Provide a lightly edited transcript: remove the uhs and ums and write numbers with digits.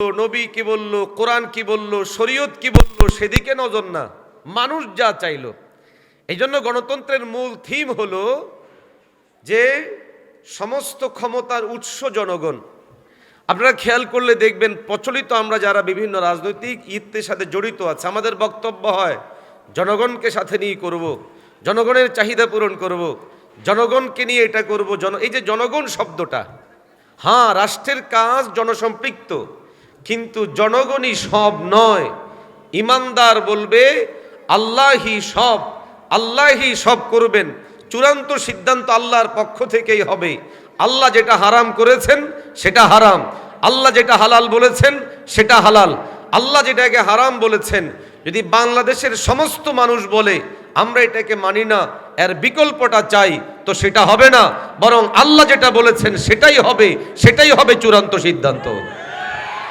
নবী কি বলল, কোরআন কি বলল, শরীয়ত কি বলল, সেদিকে নজর না, মানুষ যা চাইলো। এই জন্য গণতন্ত্রের মূল থিম হলো যে সমস্ত ক্ষমতার উৎস জনগণ। আপনারা খেয়াল করলে দেখবেন, প্রচলিত আমরা যারা বিভিন্ন রাজনৈতিক ইত্যের সাথে জড়িত আছে, আমাদের বক্তব্য হয় জনগণকে সাথে নিয়ে করব, জনগণের চাহিদা পূরণ করব, জনগণকে নিয়ে এটা করব। এই যে জনগণ শব্দটা, হ্যাঁ রাষ্ট্রের কাজ জনসম্পৃক্ত, কিন্তু জনগণই সব নয়। ইমানদার বলবে আল্লাহই সব, আল্লাহই সব করবেন, চূড়ান্ত সিদ্ধান্ত আল্লাহর পক্ষ থেকেই হবে। আল্লাহ যেটা হারাম করেছেন সেটা হারাম, আল্লাহ যেটা হালাল বলেছেন সেটা হালাল। আল্লাহ যেটাকে হারাম বলেছেন, যদি বাংলাদেশের সমস্ত মানুষ বলে আমরা এটাকে মানি না, এর বিকল্পটা চাই, তো সেটা হবে না, বরং আল্লাহ যেটা বলেছেন সেটাই হবে, সেটাই হবে চূড়ান্ত সিদ্ধান্ত।